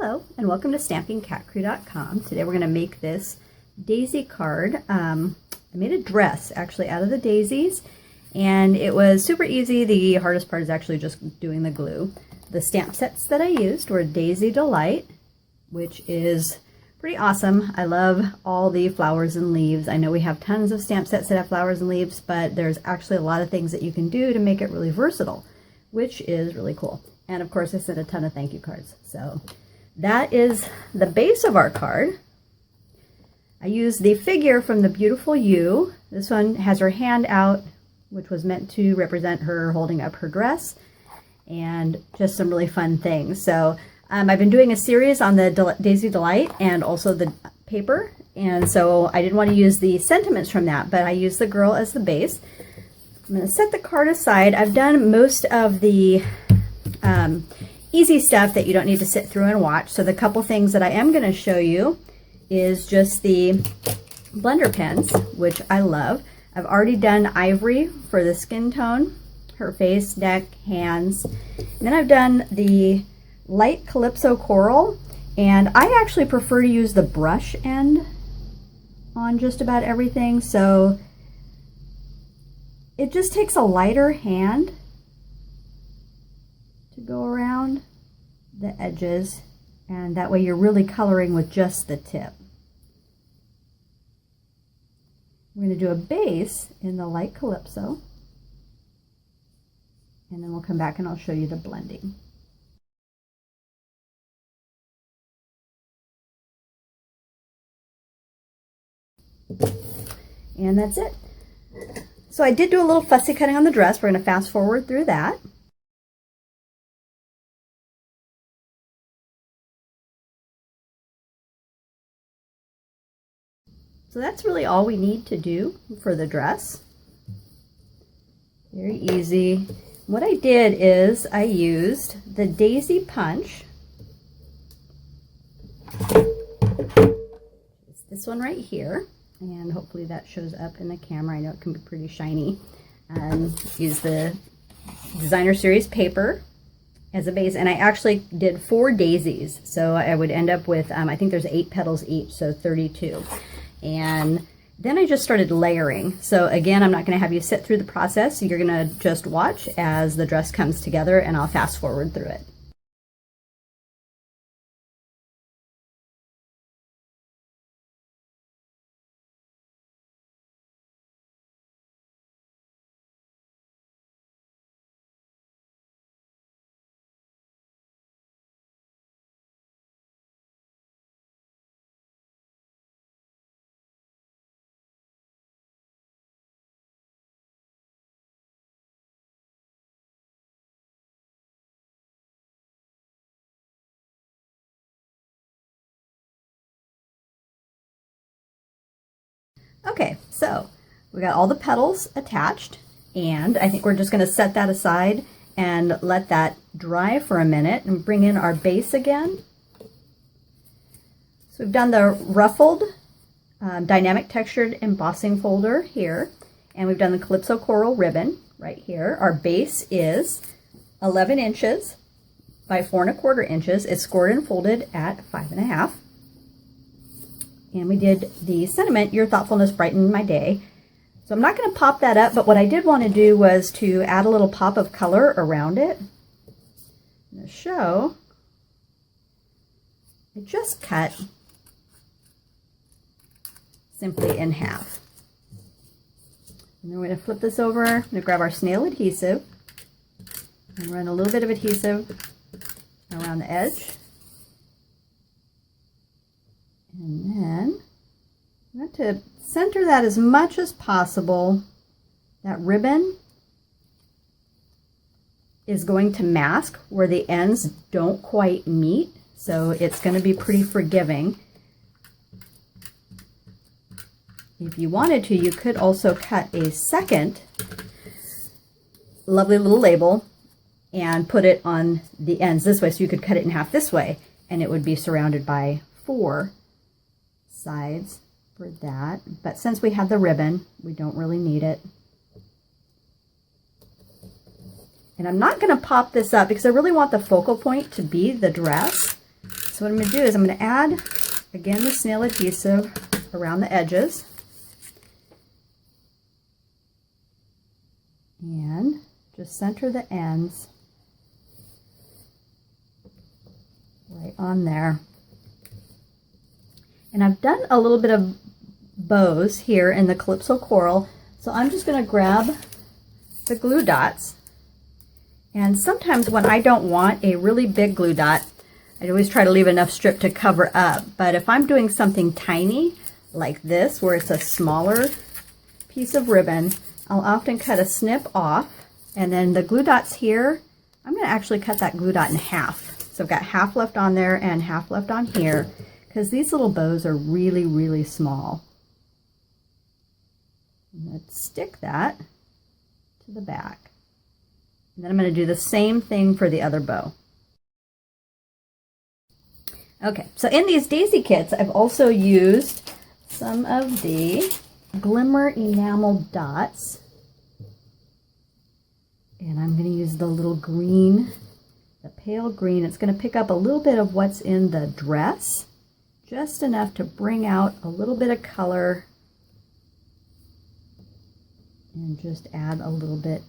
Hello and welcome to stampingcatcrew.com. Today we're going to make this daisy card. I made a dress actually out of the daisies and it was super easy. The hardest part is actually just doing the glue. The stamp sets that I used were Daisy Delight, which is pretty awesome. I love all the flowers and leaves. I know we have tons of stamp sets that have flowers and leaves, but there's actually a lot of things that you can do to make it really versatile, which is really cool. And of course I sent a ton of thank you cards. So that is the base of our card. I used the figure from the Beautiful You. This one has her hand out, which was meant to represent her holding up her dress, and just some really fun things. So I've been doing a series on the Daisy Delight and also the paper, and so I didn't want to use the sentiments from that, but I used the girl as the base. I'm going to set the card aside. I've done most of the easy stuff that you don't need to sit through and watch. So the couple things that I am going to show you is just the blender pens, which I love. I've already done ivory for the skin tone, her face, neck, hands. And then I've done the light Calypso coral, and I actually prefer to use the brush end on just about everything. So it just takes a lighter hand to go around the edges, and that way you're really coloring with just the tip. We're going to do a base in the light Calypso, and then we'll come back and I'll show you the blending. And that's it. So I did do a little fussy cutting on the dress. We're going to fast forward through that. So that's really all we need to do for the dress. Very easy. What I did is I used the Daisy Punch. It's this one right here, and hopefully that shows up in the camera. I know it can be pretty shiny. Use the Designer Series paper as a base, and I actually did 4 daisies, so I would end up with I think there's 8 petals each, so 32. And then I just started layering. So again, I'm not going to have you sit through the process. You're going to just watch as the dress comes together, and I'll fast forward through it. Okay, so we got all the petals attached, and I think we're just going to set that aside and let that dry for a minute and bring in our base again. So we've done the ruffled dynamic textured embossing folder here, and we've done the Calypso coral ribbon right here. Our base is 11 inches by 4 1/4 inches. It's scored and folded at 5 1/2. And we did the sentiment, your thoughtfulness brightened my day. So I'm not going to pop that up, but what I did want to do was to add a little pop of color around it. I'm going to show, I just cut simply in half. And then we're going to flip this over. I'm going to grab our snail adhesive and run a little bit of adhesive around the edge. And then I'm going to center that as much as possible. That ribbon is going to mask where the ends don't quite meet, so it's going to be pretty forgiving. If you wanted to, you could also cut a second lovely little label and put it on the ends this way, so you could cut it in half this way, and it would be surrounded by 4 sides for that. But since we have the ribbon, we don't really need it. And I'm not going to pop this up because I really want the focal point to be the dress. So what I'm going to do is I'm going to add, again, the snail adhesive around the edges. And just center the ends right on there. And I've done a little bit of bows here in the Calypso Coral, so I'm just going to grab the glue dots. And sometimes when I don't want a really big glue dot, I always try to leave enough strip to cover up. But if I'm doing something tiny like this, where it's a smaller piece of ribbon, I'll often cut a snip off, and then the glue dots here, I'm going to actually cut that glue dot in half. So I've got half left on there and half left on here, because these little bows are really, really small. Let's stick that to the back. And then I'm going to do the same thing for the other bow. Okay, so in these daisy kits, I've also used some of the glimmer enamel dots. And I'm going to use the little green, the pale green. It's going to pick up a little bit of what's in the dress, just enough to bring out a little bit of color and just add a little bit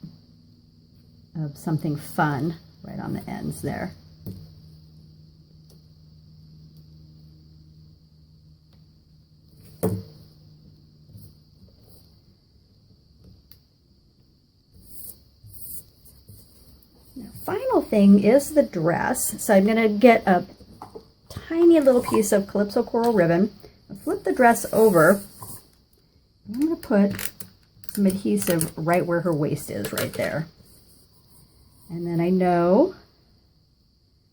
of something fun right on the ends there. Now, final thing is the dress. So I'm going to get a tiny little piece of Calypso Coral ribbon, flip the dress over, and I'm going to put some adhesive right where her waist is, right there. And then I know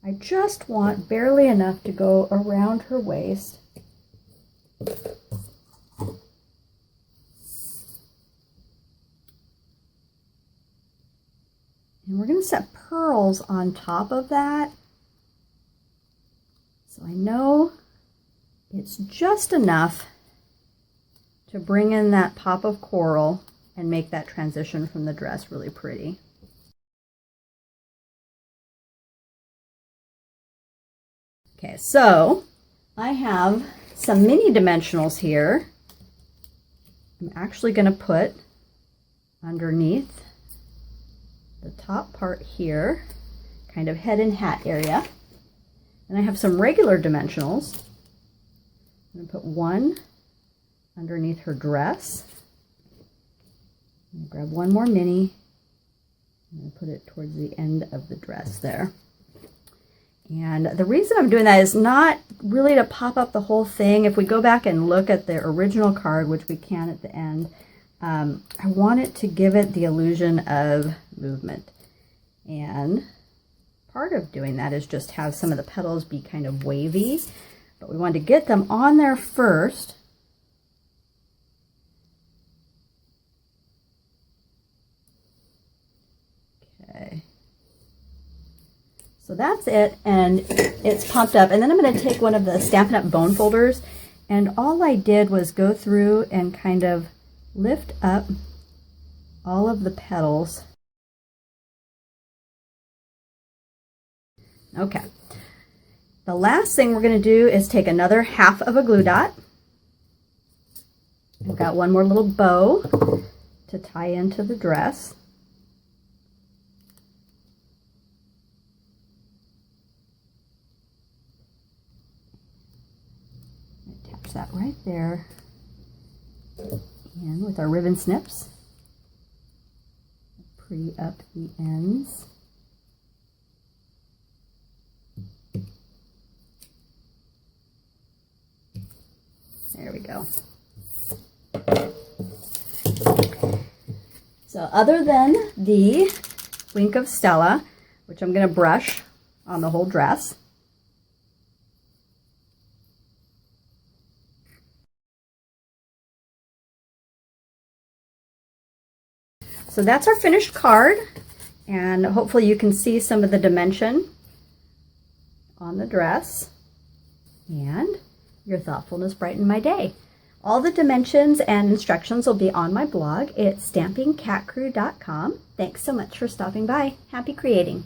I just want barely enough to go around her waist. And we're going to set pearls on top of that. So I know it's just enough to bring in that pop of coral and make that transition from the dress really pretty. Okay, so I have some mini dimensionals here. I'm actually going to put underneath the top part here, kind of head and hat area. And I have some regular dimensionals. I'm going to put one underneath her dress. I'm going to grab one more mini and put it towards the end of the dress there. And the reason I'm doing that is not really to pop up the whole thing. If we go back and look at the original card, which we can at the end, I want it to give it the illusion of movement. And part of doing that is just have some of the petals be kind of wavy, but we want to get them on there first. Okay. So that's it, and it's pumped up. And then I'm going to take one of the Stampin' Up! Bone folders, and all I did was go through and kind of lift up all of the petals. Okay. The last thing we're going to do is take another half of a glue dot. I've got one more little bow to tie into the dress. Attach that right there. And with our ribbon snips, pretty up the ends. There we go. So other than the Wink of Stella, which I'm going to brush on the whole dress, so that's our finished card, and hopefully you can see some of the dimension on the dress, and your thoughtfulness brightened my day. All the dimensions and instructions will be on my blog. It's stampingcatcrew.com. Thanks so much for stopping by. Happy creating.